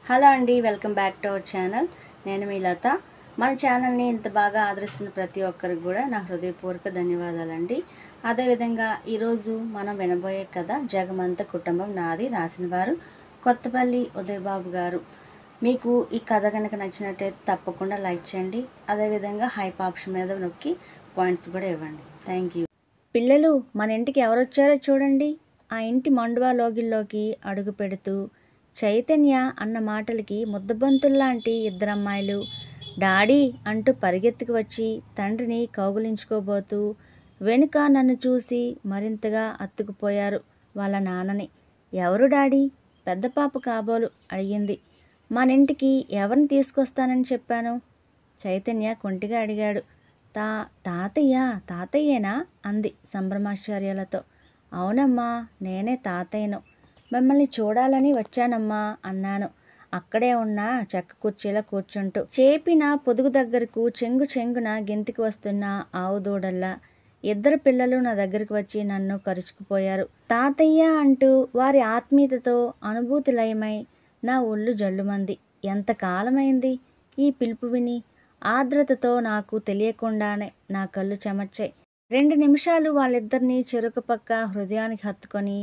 Hello అండి, welcome back to our channel. నేను మీ లత. మన ఛానల్ని ఇంత బాగా ఆదరిస్తున్న ప్రతి ఒక్కరికి కూడా నా హృదయపూర్వక ధన్యవాదాలండి. అదేవిధంగా ఈరోజు మనం వినబోయే కథ జగమంత కుటుంబం నాది, రాసిన వారు కొత్తపల్లి ఉదయబాబు గారు. మీకు ఈ కథ కనుక నచ్చినట్టయితే తప్పకుండా లైక్ చేయండి. అదేవిధంగా హైప్ ఆప్షన్ మీద నొక్కి పాయింట్స్ కూడా ఇవ్వండి. Thank you. పిల్లలు, మన ఇంటికి ఎవరొచ్చారో చూడండి. ఆ ఇంటి మండువా లోగిల్లోకి అడుగు పెడుతూ చైతన్య అన్న మాటలకి ముద్దబంతుల్లాంటి ఇద్దరమ్మాయిలు డాడీ అంటూ పరిగెత్తుకు వచ్చి తండ్రిని కౌగులించుకోబోతూ వెనుక నన్ను చూసి మరింతగా అత్తుకుపోయారు వాళ్ళ నాన్నని. ఎవరు డాడీ? పెద్ద పాప కాబోలు అడిగింది. మన ఇంటికి ఎవరిని తీసుకొస్తానని చెప్పాను? చైతన్య కొంటిగా అడిగాడు. తాతయ్యేనా అంది సంభ్రమాశ్చర్యాలతో. అవునమ్మా, నేనే తాతయ్యను. మిమ్మల్ని చూడాలని వచ్చానమ్మా అన్నాను అక్కడే ఉన్న చెక్క కుర్చీలో కూర్చుంటూ. చేపిన పొదుగు దగ్గరకు చెంగున గెంతికి వస్తున్న ఆవు దూడల్లా ఇద్దరు పిల్లలు నా దగ్గరికి వచ్చి నన్ను కరుచుకుపోయారు. తాతయ్య అంటూ వారి ఆత్మీయతతో అనుభూతిలయమై నా ఒళ్ళు జల్లుమంది. ఎంతకాలమైంది ఈ పిలుపు విని. ఆర్ద్రతతో నాకు తెలియకుండానే నా కళ్ళు చెమర్చాయి. 2 నిమిషాలు వాళ్ళిద్దరినీ చెరుకు పక్క హృదయానికి హత్తుకొని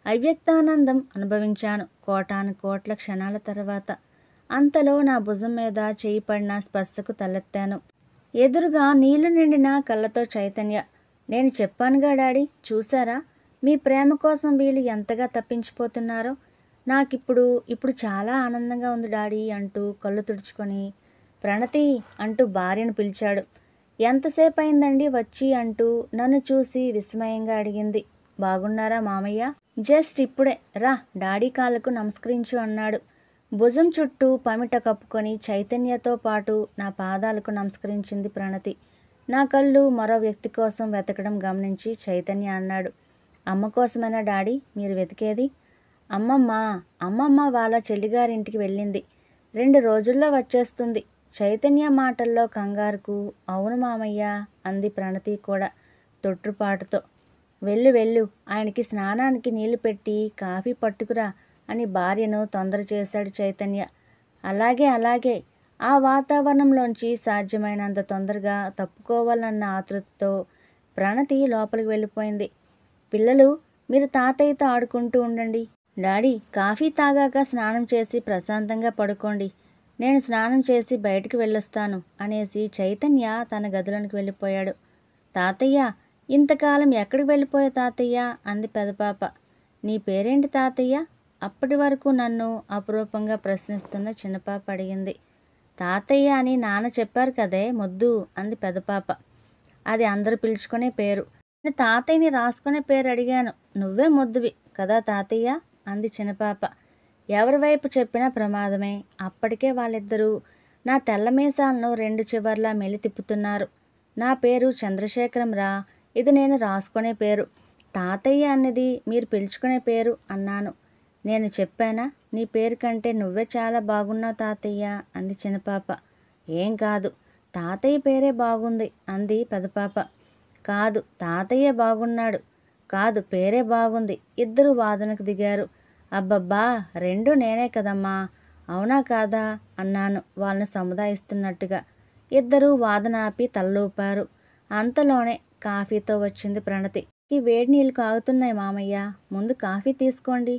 అవ్యక్తానందం అనుభవించాను. కోటాను కోట్ల క్షణాల తర్వాత అంతలో నా భుజం మీద చేయి పడిన స్పర్శకు తలెత్తాను. ఎదురుగా నీళ్లు నిండిన కళ్ళతో చైతన్య. నేను చెప్పానుగా డాడీ, చూసారా మీ ప్రేమ కోసం వీళ్ళు ఎంతగా తప్పించిపోతున్నారో? నాకిప్పుడు చాలా ఆనందంగా ఉంది డాడీ అంటూ కళ్ళు తుడుచుకొని ప్రణతి అంటూ భార్యను పిలిచాడు. ఎంతసేపు అయిందండి వచ్చి అంటూ నన్ను చూసి విస్మయంగా అడిగింది. బాగున్నారా మామయ్య? జస్ట్ ఇప్పుడే రా, డాడీ కాళ్ళకు నమస్కరించు అన్నాడు. భుజం చుట్టూ పమిట కప్పుకొని చైతన్యతో పాటు నా పాదాలకు నమస్కరించింది ప్రణతి. నా కళ్ళు మరో వ్యక్తి కోసం వెతకడం గమనించి చైతన్య అన్నాడు. అమ్మ కోసమేనా డాడీ మీరు వెతికేది? అమ్మమ్మ వాళ్ళ చెల్లిగారింటికి వెళ్ళింది. 2 రోజుల్లో వచ్చేస్తుంది. చైతన్య మాటల్లో కంగారుకు అవును మామయ్య అంది ప్రణతి కూడా తొట్రుపాటుతో. వెళ్ళు ఆయనకి స్నానానికి నీళ్లు పెట్టి కాఫీ పట్టుకురా అని భార్యను తొందర చేశాడు చైతన్య. అలాగే ఆ వాతావరణంలోంచి సాధ్యమైనంత తొందరగా తప్పుకోవాలన్న ఆతృతతో ప్రణతి లోపలికి వెళ్ళిపోయింది. పిల్లలు, మీరు తాతయ్యతో ఆడుకుంటూ ఉండండి. డాడీ కాఫీ తాగాక స్నానం చేసి ప్రశాంతంగా పడుకోండి. నేను స్నానం చేసి బయటికి వెళ్ళొస్తాను అనేసి చైతన్య తన గదిలోనికి వెళ్ళిపోయాడు. తాతయ్య, ఇంతకాలం ఎక్కడికి వెళ్ళిపోయావు తాతయ్య అంది పెదపాప. నీ పేరేంటి తాతయ్య? అప్పటి వరకు నన్ను అపురూపంగా ప్రశ్నిస్తున్న చిన్నపాప అడిగింది. తాతయ్య అని నాన్న చెప్పారు కదే ముద్దు అంది పెదపాప. అది అందరూ పిలుచుకునే పేరు. నేను తాతయ్యని రాసుకునే పేరు అడిగాను. నువ్వే ముద్దువి కదా తాతయ్య అంది చిన్నపాప. ఎవరి వైపు చెప్పినా ప్రమాదమే. అప్పటికే వాళ్ళిద్దరూ నా తెల్ల మీసాలను 2 చివర్లా మెలి తిప్పుతున్నారు. నా పేరు చంద్రశేఖరం రా, ఇది నేను రాసుకునే పేరు. తాతయ్య అన్నది మీరు పిలుచుకునే పేరు అన్నాను. నేను చెప్పానా నీ పేరు కంటే నువ్వే చాలా బాగున్నావు తాతయ్య అంది చిన్నపాప. ఏం కాదు, తాతయ్య పేరే బాగుంది అంది పెదపాప. కాదు, తాతయ్య బాగున్నాడు. కాదు, పేరే బాగుంది. ఇద్దరు వాదనకు దిగారు. అబ్బబ్బా, 2 నేనే కదమ్మా, అవునా కాదా అన్నాను వాళ్ళను సముదాయిస్తున్నట్టుగా. ఇద్దరూ వాదన ఆపి తలలూపారు. అంతలోనే కాఫీతో వచ్చింది ప్రణతి. ఈ వేడి నీళ్ళు కాగుతున్నాయి మామయ్య, ముందు కాఫీ తీసుకోండి.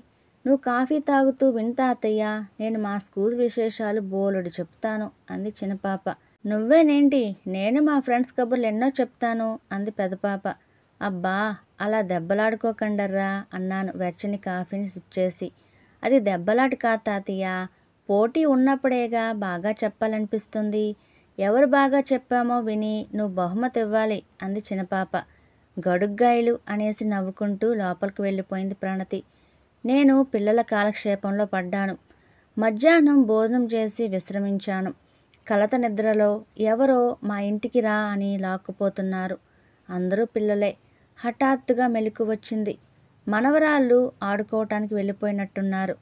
నువ్వు కాఫీ తాగుతూ విను తాతయ్య, నేను మా స్కూల్ విశేషాలు బోలెడు చెప్తాను అంది చిన్నపాప. నువ్వేనేంటి, నేను మా ఫ్రెండ్స్ కబుర్లు ఎన్నో చెప్తాను అంది పెదపాప. అబ్బా, అలా దెబ్బలాడుకోకండర్రా అన్నాను వెచ్చని కాఫీని సిప్ చేసి. అది దెబ్బలాట కాదు తాతయ్య, పోటీ ఉన్నప్పుడేగా బాగా చెప్పాలనిపిస్తుంది. ఎవరు బాగా చెప్పామో విని నువ్వు బహుమతి ఇవ్వాలి అంది చిన్నపాప. గడుగ్గాయలు అనేసి నవ్వుకుంటూ లోపలికి వెళ్ళిపోయింది ప్రణతి. నేను పిల్లల కాలక్షేపంలో పడ్డాను. మధ్యాహ్నం భోజనం చేసి విశ్రమించాను. కలత నిద్రలో ఎవరో మా ఇంటికి రా అని లాక్కుపోతున్నారు. అందరూ పిల్లలే. హఠాత్తుగా మెలకు వచ్చింది. మనవరాళ్ళు ఆడుకోవటానికి వెళ్ళిపోయినట్టున్నారు.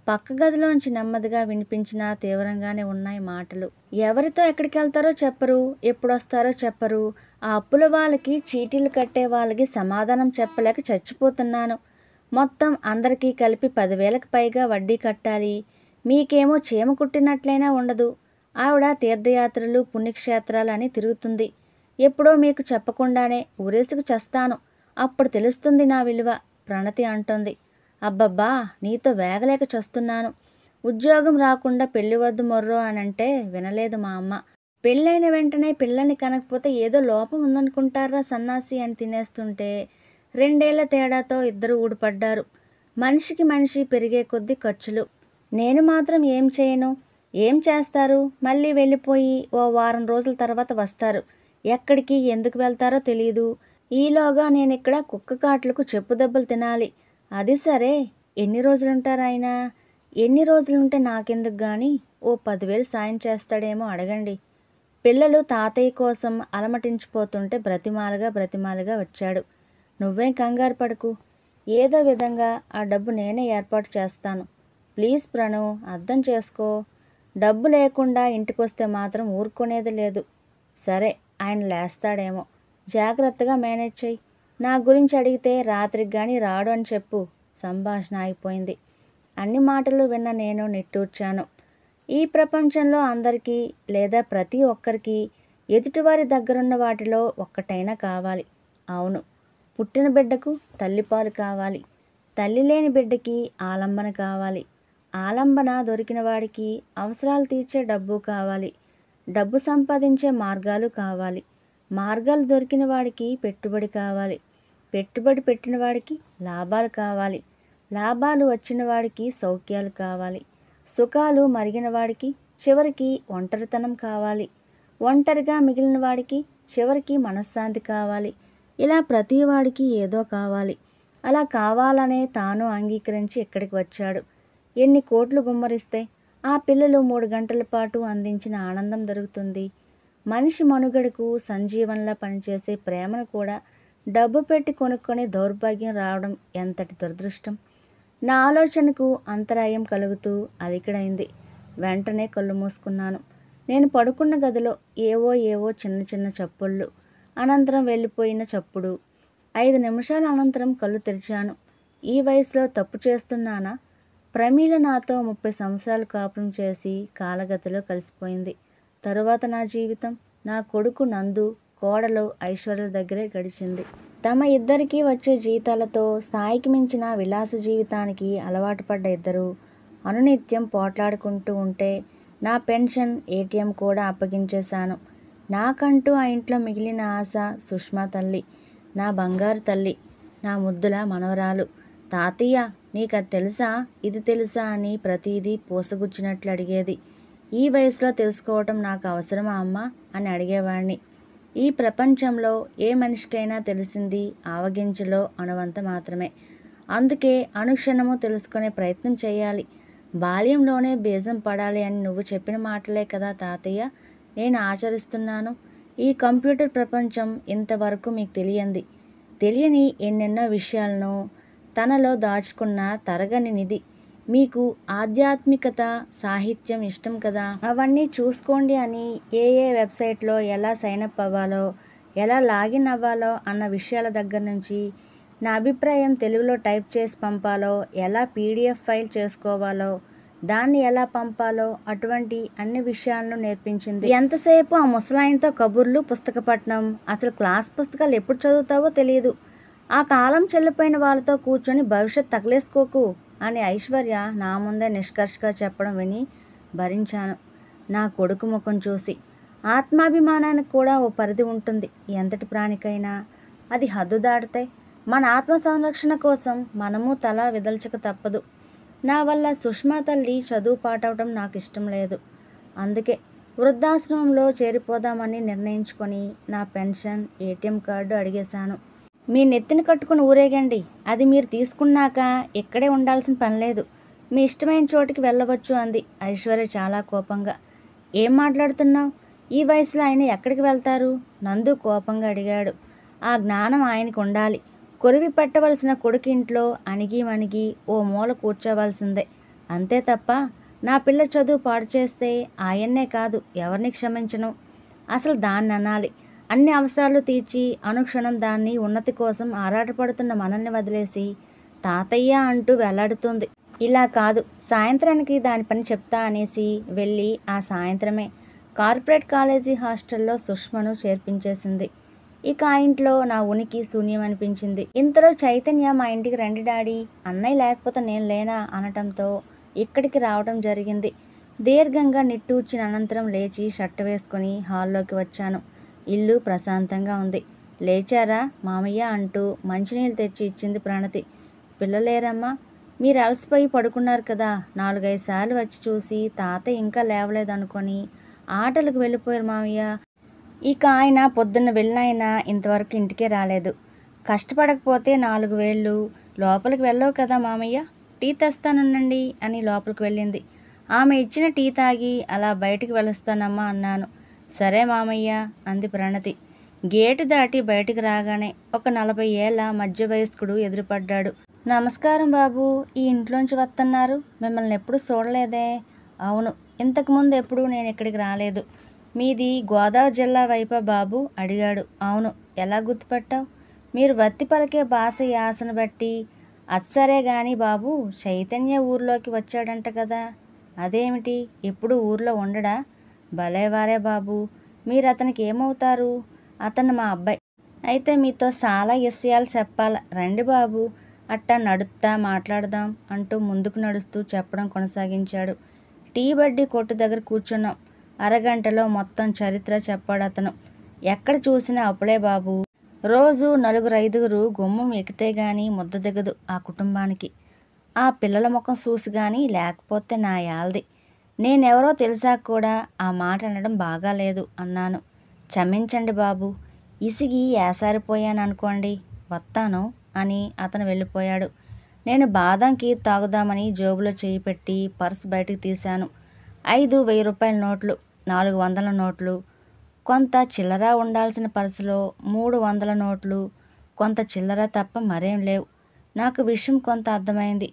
పక్క గదిలోంచి నెమ్మదిగా వినిపించినా తీవ్రంగానే ఉన్నాయి మాటలు. ఎవరితో ఎక్కడికి వెళ్తారో చెప్పరు, ఎప్పుడొస్తారో చెప్పరు. ఆ అప్పుల వాళ్ళకి, చీటీలు కట్టే వాళ్ళకి సమాధానం చెప్పలేక చచ్చిపోతున్నాను. మొత్తం అందరికీ కలిపి 10,000కి పైగా వడ్డీ కట్టాలి. మీకేమో చీమ కుట్టినట్లయినా ఉండదు. ఆవిడ తీర్థయాత్రలు పుణ్యక్షేత్రాలు అని తిరుగుతుంది. ఎప్పుడో మీకు చెప్పకుండానే ఊరేసుకు చస్తాను. అప్పుడు తెలుస్తుంది నా విలువ, ప్రణతి అంటోంది. అబ్బబ్బా, నీతో వేగలేక చస్తున్నాను. ఉద్యోగం రాకుండా పెళ్లి వద్దు మొర్రో అనంటే వినలేదు మా అమ్మ. పెళ్ళైన వెంటనే పిల్లల్ని కనకపోతే ఏదో లోపం ఉందనుకుంటారా సన్నాసి అని తినేస్తుంటే 2 ఏళ్ల తేడాతో ఇద్దరు ఊడిపడ్డారు. మనిషికి మనిషి పెరిగే కొద్దీ ఖర్చులు. నేను మాత్రం ఏం చేయను. ఏం చేస్తారు? మళ్ళీ వెళ్ళిపోయి ఓ వారం రోజుల తర్వాత వస్తారు. ఎక్కడికి ఎందుకు వెళ్తారో తెలీదు. ఈలోగా నేనిక్కడ కుక్క కాట్లకు చెప్పు దెబ్బలు తినాలి. అది సరే, ఎన్ని రోజులుంటారు ఆయన? ఎన్ని రోజులుంటే నాకెందుకు గాని ఓ 10,000 సాయం చేస్తాడేమో అడగండి. పిల్లలు తాతయ్య కోసం అలమటించిపోతుంటే బ్రతిమాలుగా వచ్చాడు. నువ్వేం కంగారు పడకు, ఏదో విధంగా ఆ డబ్బు నేనే ఏర్పాటు చేస్తాను. ప్లీజ్ ప్రణు, అర్థం చేసుకో. డబ్బు లేకుండా ఇంటికొస్తే మాత్రం ఊరుకునేది లేదు. సరే, ఆయన లేస్తాడేమో, జాగ్రత్తగా మేనేజ్ చెయ్యి. నా గురించి అడిగితే రాత్రికి గాని రాడు అని చెప్పు. సంభాషణ అయిపోయింది. అన్ని మాటలు విన్న నేను నిట్టూర్చాను. ఈ ప్రపంచంలో అందరికీ లేదా ప్రతి ఒక్కరికి ఎదుటివారి దగ్గరున్న వాటిలో ఒక్కటైనా కావాలి. అవును, పుట్టిన బిడ్డకు తల్లిపాలు కావాలి. తల్లి లేని బిడ్డకి ఆలంబన కావాలి. ఆలంబన దొరికిన వాడికి అవసరాలు తీర్చే డబ్బు కావాలి. డబ్బు సంపాదించే మార్గాలు కావాలి. మార్గాలు దొరికిన వాడికి పెట్టుబడి కావాలి. పెట్టుబడి పెట్టిన వాడికి లాభాలు కావాలి. లాభాలు వచ్చిన వాడికి సౌఖ్యాలు కావాలి. సుఖాలు మరిగిన వాడికి చివరికి ఒంటరితనం కావాలి. ఒంటరిగా మిగిలిన వాడికి చివరికి మనశ్శాంతి కావాలి. ఇలా ప్రతివాడికి ఏదో కావాలి. అలా కావాలనే తాను అంగీకరించి ఇక్కడికి వచ్చాడు. ఎన్ని కోట్లు గుమ్మరిస్తే ఆ పిల్లలు 3 గంటల పాటు అందించిన ఆనందం దొరుకుతుంది. మనిషి మనుగడకు సంజీవనంలా పనిచేసే ప్రేమను కూడా డబ్బు పెట్టి కొనుక్కొని దౌర్భాగ్యం రావడం ఎంతటి దురదృష్టం. నా ఆలోచనకు అంతరాయం కలుగుతూ అలికిడైంది. వెంటనే కళ్ళు మూసుకున్నాను. నేను పడుకున్న గదిలో ఏవో చిన్న చప్పుళ్ళు, అనంతరం వెళ్ళిపోయిన చప్పుడు. 5 నిమిషాల అనంతరం కళ్ళు తెరిచాను. ఈ వయసులో తప్పు చేస్తున్నానా? ప్రమీల నాతో 30 సంవత్సరాలు కాపురం చేసి కాలగతిలో కలిసిపోయింది. తరువాత నా జీవితం నా కొడుకు నందు, కోడలు ఐశ్వర్యల దగ్గరే గడిచింది. తమ ఇద్దరికీ వచ్చే జీతాలతో స్థాయికి మించిన విలాస జీవితానికి అలవాటు పడ్డ ఇద్దరు అనునిత్యం పోట్లాడుకుంటూ ఉంటే నా పెన్షన్, ఏటీఎం కూడా అప్పగించేశాను. నాకంటూ ఆ ఇంట్లో మిగిలిన ఆశ సుష్మా తల్లి, నా బంగారు తల్లి, నా ముద్దుల మనవరాలు. తాతయ్య, నీకది తెలుసా, ఇది తెలుసా అని ప్రతిదీ పూసగుచ్చినట్లు అడిగేది. ఈ వయసులో తెలుసుకోవటం నాకు అవసరమా అమ్మా అని అడిగేవాడిని. ఈ ప్రపంచంలో ఏ మనిషికైనా తెలిసింది ఆవగింజలో అణువంత మాత్రమే. అందుకే అనుక్షణము తెలుసుకునే ప్రయత్నం చేయాలి. బాల్యంలోనే బీజం పడాలి అని నువ్వు చెప్పిన మాటలే కదా తాతయ్య నేను ఆచరిస్తున్నాను. ఈ కంప్యూటర్ ప్రపంచం ఇంతవరకు మీకు తెలియని ఎన్నెన్నో విషయాలను తనలో దాచుకున్న తరగని నిధి. మీకు ఆధ్యాత్మికత, సాహిత్యం ఇష్టం కదా, అవన్నీ చూసుకోండి అని ఏ వెబ్సైట్లో ఎలా సైనప్ అవ్వాలో, ఎలా లాగిన్ అవ్వాలో అన్న విషయాల దగ్గర నుంచి, నా అభిప్రాయం తెలుగులో టైప్ చేసి పంపాలో, ఎలా పీడిఎఫ్ ఫైల్ చేసుకోవాలో, దాన్ని ఎలా పంపాలో అటువంటి అన్ని విషయాలను నేర్పించింది. ఎంతసేపు ఆ ముసలాయనతో కబుర్లు, పుస్తకపట్నం. అసలు క్లాస్ పుస్తకాలు ఎప్పుడు చదువుతావో తెలియదు. ఆ కాలం చెల్లిపోయిన వాళ్ళతో కూర్చొని భవిష్యత్ తగలేసుకోకు అని ఐశ్వర్య నా ముందే నిష్కర్షగా చెప్పడం విని భరించాను. నా కొడుకు ముఖం చూసి. ఆత్మాభిమానానికి కూడా ఓ పరిధి ఉంటుంది. ఎంతటి ప్రాణికైనా. అది హద్దు దాటితే మన ఆత్మ సంరక్షణ కోసం మనము తల విదల్చక తప్పదు. నా వల్ల సుష్మా తల్లి చదువు పాటవడం నాకు ఇష్టం లేదు. అందుకే వృద్ధాశ్రమంలో చేరిపోదామని నిర్ణయించుకొని నా పెన్షన్, ఏటీఎం కార్డు అడిగేశాను. మీ నెత్తిని కట్టుకుని ఊరేగండి. అది మీరు తీసుకున్నాక ఇక్కడే ఉండాల్సిన పనిలేదు. మీ ఇష్టమైన చోటికి వెళ్ళవచ్చు అంది ఐశ్వర్య చాలా కోపంగా. ఏం మాట్లాడుతున్నావు? ఈ వయసులో ఆయన ఎక్కడికి వెళ్తారు? నందు కోపంగా అడిగాడు. ఆ జ్ఞానం ఆయనకు ఉండాలి. కొరివి పెట్టవలసిన కొడుకింట్లో అణిగి ఓ మూల కూర్చోవలసిందే. అంతే తప్ప నా పిల్ల చదువు పాడు చేస్తే ఆయన్నే కాదు ఎవరిని క్షమించను. అసలు దాన్ని అనాలి. అన్ని అవసరాలు తీర్చి అనుక్షణం దాన్ని ఉన్నతి కోసం ఆరాటపడుతున్న మనల్ని వదిలేసి తాతయ్య అంటూ వెళ్లాడుతుంది. ఇలా కాదు, సాయంత్రానికి దాని పని చెప్తా అనేసి వెళ్ళి ఆ సాయంత్రమే కార్పొరేట్ కాలేజీ హాస్టల్లో సుష్మను చేర్పించేసింది. ఇక ఆ ఇంట్లో నా ఉనికి శూన్యం అనిపించింది. ఇంతలో చైతన్య మా ఇంటికి రండి డాడీ, అన్నయ్య లేకపోతే నేను లేనా అనటంతో ఇక్కడికి రావడం జరిగింది. దీర్ఘంగా నిట్టూర్చిన అనంతరం లేచి షర్ట్ వేసుకొని హాల్లోకి వచ్చాను. ఇల్లు ప్రశాంతంగా ఉంది. లేచారా మామయ్య అంటూ మంచినీళ్ళు తెచ్చి ఇచ్చింది ప్రణతి. పిల్లలేరమ్మా, మీరు అలసిపోయి పడుకున్నారు కదా, 4-5 సార్లు వచ్చి చూసి తాతయ్య ఇంకా లేవలేదనుకొని ఆటలకు వెళ్ళిపోయారు మామయ్య. ఇక ఆయన పొద్దున్న వెళ్ళినాయన ఇంతవరకు ఇంటికే రాలేదు. కష్టపడకపోతే 4 వేళ్ళు లోపలికి వెళ్ళవు కదా మామయ్య, టీ తెస్తానుండండి అని లోపలికి వెళ్ళింది. ఆమె ఇచ్చిన టీ తాగి అలా బయటికి వెళ్ళొస్తానమ్మా అన్నాను. సరే మామయ్య అంది ప్రణతి. గేటు దాటి బయటికి రాగానే ఒక 40 ఏళ్ల మధ్య వయస్కుడు ఎదురుపడ్డాడు. నమస్కారం బాబు, ఈ ఇంట్లోంచి వస్తున్నారు, మిమ్మల్ని ఎప్పుడు చూడలేదే. అవును, ఇంతకుముందు ఎప్పుడు నేను ఇక్కడికి రాలేదు. మీది గోదావరి జిల్లా వైపా బాబు అడిగాడు. అవును, ఎలా గుర్తుపట్టావు? మీరు వత్తి పలికే భాష యాసను బట్టి. అచ్చరే గాని బాబు, చైతన్య ఊర్లోకి వచ్చాడంట కదా, అదేమిటి ఇప్పుడు ఊర్లో ఉండడా? భలేవారే బాబు, మీరు అతనికి ఏమవుతారు? అతను మా అబ్బాయి. అయితే మీతో చాలా విషయాలు చెప్పాల, రండి బాబు, అట్టా నడుస్తా మాట్లాడదాం అంటూ ముందుకు నడుస్తూ చెప్పడం కొనసాగించాడు. టీ బడ్డీ కొట్టు దగ్గర కూర్చున్నాం. అరగంటలో మొత్తం చరిత్ర చెప్పాడు అతను. ఎక్కడ చూసినా అప్పుడే బాబు, రోజు 4-5 గుమ్మం ఎక్కితే గాని ముద్ద దిగదు ఆ కుటుంబానికి. ఆ పిల్లల ముఖం చూసి గాని లేకపోతే నా యాల్ది. నేనెవరో తెలిసాక కూడా ఆ మాట అనడం బాగాలేదు అన్నాను. క్షమించండి బాబు, ఇసిగి ఏసారిపోయాను అనుకోండి, వస్తాను అని అతను వెళ్ళిపోయాడు. నేను బాదంకి తాగుదామని జేబులో చేయి పెట్టి పర్స్ బయటికి తీశాను. 5 1000 నోట్లు, 400 నోట్లు, కొంత చిల్లర ఉండాల్సిన పర్సులో 300 నోట్లు, కొంత చిల్లర తప్ప మరేం లేవు. నాకు విషయం కొంత అర్థమైంది.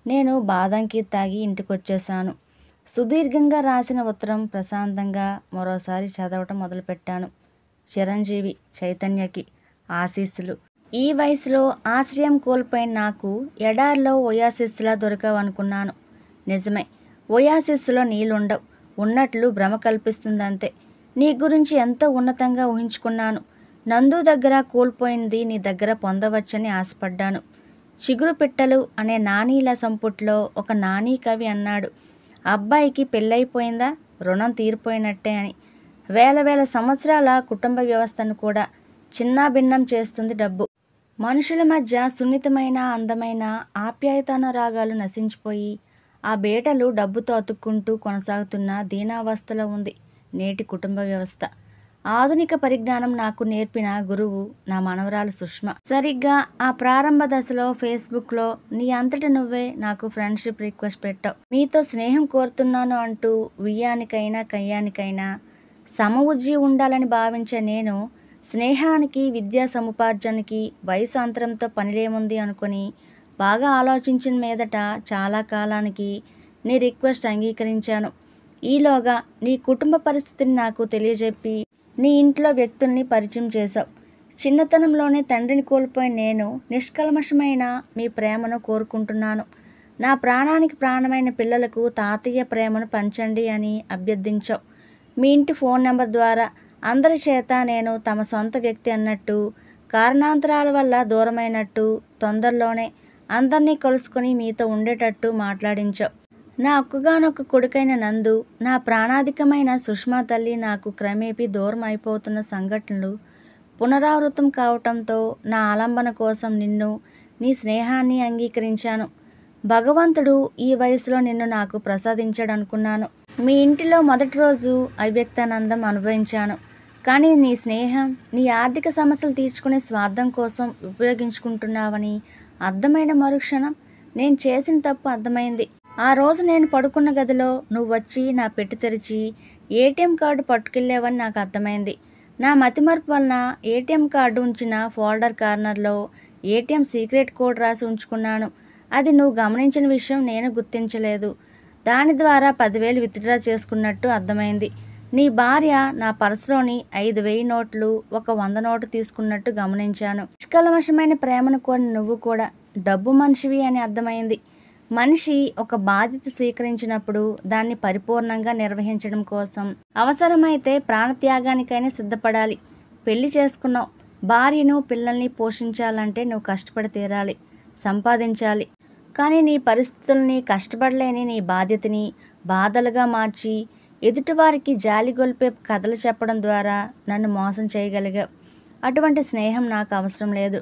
నేను బాదంకి తాగి ఇంటికొచ్చేశాను. సుదీర్ఘంగా రాసిన ఉత్తరం ప్రశాంతంగా మరోసారి చదవటం మొదలుపెట్టాను. చిరంజీవి చైతన్యకి ఆశీస్సులు. ఈ వయసులో ఆశ్రయం కోల్పోయిన నాకు ఎడారిలో ఒయాసిస్లా దొరకవనుకున్నాను. నిజమే, ఒయాసిస్లో నీళ్ళుండవు, ఉన్నట్లు భ్రమ కల్పిస్తుందంతే. నీ గురించి ఎంతో ఉన్నతంగా ఊహించుకున్నాను. నందు దగ్గర కోల్పోయింది నీ దగ్గర పొందవచ్చని ఆశపడ్డాను. చిగురు పిట్టలు అనే నానీల సంపుట్లో ఒక నానీ కవి అన్నాడు, అబ్బాయికి పెళ్ళైపోయిందా రుణం తీరిపోయినట్టే అని. వేల సంవత్సరాల కుటుంబ వ్యవస్థను కూడా చిన్నాభిన్నం చేస్తుంది డబ్బు. మనుషుల మధ్య సున్నితమైన అందమైన ఆప్యాయతానురాగాలు నశించిపోయి ఆ బేటలు డబ్బుతో అతుక్కుంటూ కొనసాగుతున్న దీనావస్థలో ఉంది నేటి కుటుంబ వ్యవస్థ. ఆధునిక పరిజ్ఞానం నాకు నేర్పిన గురువు నా మనవరాలు సుష్మ. సరిగ్గా ఆ ప్రారంభ దశలో ఫేస్బుక్లో నీ అంతటి నువ్వే నాకు ఫ్రెండ్షిప్ రిక్వెస్ట్ పెట్టావు. మీతో స్నేహం కోరుతున్నాను అంటూ వియ్యానికైనా కయ్యానికైనా సమవుజ్జి ఉండాలని భావించే నేను స్నేహానికి విద్యా సముపార్జనకి వయసు అంతరంతో పనిలేముంది అనుకుని బాగా ఆలోచించిన మీదట చాలా కాలానికి నీ రిక్వెస్ట్ అంగీకరించాను. ఈలోగా నీ కుటుంబ పరిస్థితిని నాకు తెలియజెప్పి నీ ఇంట్లో వ్యక్తుల్ని పరిచయం చేశావు. చిన్నతనంలోనే తండ్రిని కోల్పోయిన నేను నిష్కల్మషమైన మీ ప్రేమను కోరుకుంటున్నాను. నా ప్రాణానికి ప్రాణమైన పిల్లలకు తాతయ్య ప్రేమను పంచండి అని అభ్యర్థించావు. మీ ఇంటి ఫోన్ నెంబర్ ద్వారా అందరి చేత నేను తమ సొంత వ్యక్తి అన్నట్టు, కారణాంతరాల వల్ల దూరమైనట్టు, తొందరలోనే అందరినీ కలుసుకొని మీతో ఉండేటట్టు మాట్లాడించావు. నా ఒక్కగానొక్క కొడుకైన నందు, నా ప్రాణాధికమైన సుష్మా తల్లి నాకు క్రమేపీ దూరం అయిపోతున్న సంఘటనలు పునరావృతం కావటంతో నా ఆలంబన కోసం నిన్ను, నీ స్నేహాన్ని అంగీకరించాను. భగవంతుడు ఈ వయసులో నిన్ను నాకు ప్రసాదించాడనుకున్నాను. మీ ఇంటిలో మొదటి రోజు అవ్యక్తానందం అనుభవించాను. కానీ నీ స్నేహం నీ ఆర్థిక సమస్యలు తీర్చుకునే స్వార్థం కోసం ఉపయోగించుకుంటున్నావని అర్థమైన మరుక్షణం నేను చేసిన తప్పు అర్థమైంది. ఆ రోజు నేను పడుకున్న గదిలో నువ్వు వచ్చి నా పెట్టి తెరిచి ఏటీఎం కార్డు పట్టుకెళ్ళావని నాకు అర్థమైంది. నా మతిమరుపు వలన ఏటీఎం కార్డు ఉంచిన ఫోల్డర్ కార్నర్లో ఏటీఎం సీక్రెట్ కోడ్ రాసి ఉంచుకున్నాను. అది నువ్వు గమనించిన విషయం నేను గుర్తించలేదు. దాని ద్వారా 10,000 విత్డ్రా చేసుకున్నట్టు అర్థమైంది. నీ భార్య నా పర్సులోని 5,000 నోట్లు, ఒక 100 నోటు తీసుకున్నట్టు గమనించాను. నిష్కల్మషమైన ప్రేమను కోరిన నువ్వు కూడా డబ్బు మనిషివి అని అర్థమైంది. మనిషి ఒక బాధ్యత స్వీకరించినప్పుడు దాన్ని పరిపూర్ణంగా నిర్వహించడం కోసం అవసరమైతే ప్రాణత్యాగానికైనా సిద్ధపడాలి. పెళ్లి చేసుకున్నావు, భార్యను పిల్లల్ని పోషించాలంటే నువ్వు కష్టపడి తీరాలి, సంపాదించాలి. కానీ నీ పరిస్థితుల్ని, కష్టపడలేని నీ బాధ్యతని బాధలుగా మార్చి ఎదుటివారికి జాలిగొల్పే కథలు చెప్పడం ద్వారా నన్ను మోసం చేయగలిగావు. అటువంటి స్నేహం నాకు అవసరం లేదు.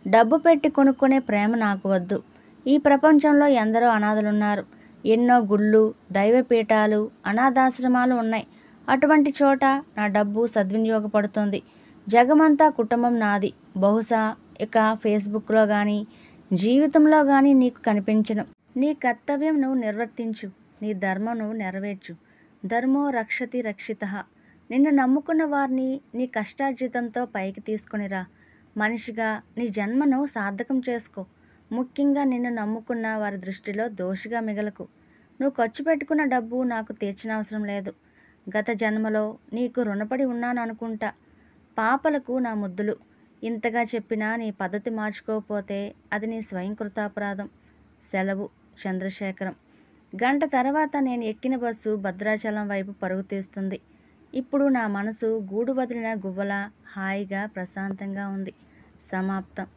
డబ్బు పెట్టి కొనుక్కునే ప్రేమ నాకు వద్దు. ఈ ప్రపంచంలో ఎందరో అనాథలున్నారు. ఎన్నో గుళ్ళు, దైవపీఠాలు, అనాథాశ్రమాలు ఉన్నాయి. అటువంటి చోట నా డబ్బు సద్వినియోగపడుతుంది. జగమంతా కుటుంబం నాది. బహుశా ఇక ఫేస్బుక్లో కానీ జీవితంలో కానీ నీకు కనిపించను. నీ కర్తవ్యం నువ్వు నిర్వర్తించు, నీ ధర్మం నువ్వు నెరవేర్చు. ధర్మో రక్షతి రక్షితః. నిన్ను నమ్ముకున్న వారిని నీ కష్టార్జితంతో పైకి తీసుకునిరా. మనిషిగా నీ జన్మను సార్థకం చేసుకో. ముఖ్యంగా నిన్ను నమ్ముకున్న వారి దృష్టిలో దోషిగా మిగలకు. నువ్వు ఖర్చు పెట్టుకున్న డబ్బు నాకు తీర్చనవసరం లేదు. గత జన్మలో నీకు రుణపడి ఉన్నాను అనుకుంటా. పాపలకు నా ముద్దులు. ఇంతగా చెప్పినా నీ పద్ధతి మార్చుకోకపోతే అది నీ స్వయం కృతాపరాధం. సెలవు. చంద్రశేఖరం. గంట తర్వాత నేను ఎక్కిన బస్సు భద్రాచలం వైపు పరుగు తీస్తుంది. ఇప్పుడు నా మనసు గూడు వదిలిన గువ్వలా హాయిగా ప్రశాంతంగా ఉంది. సమాప్తం.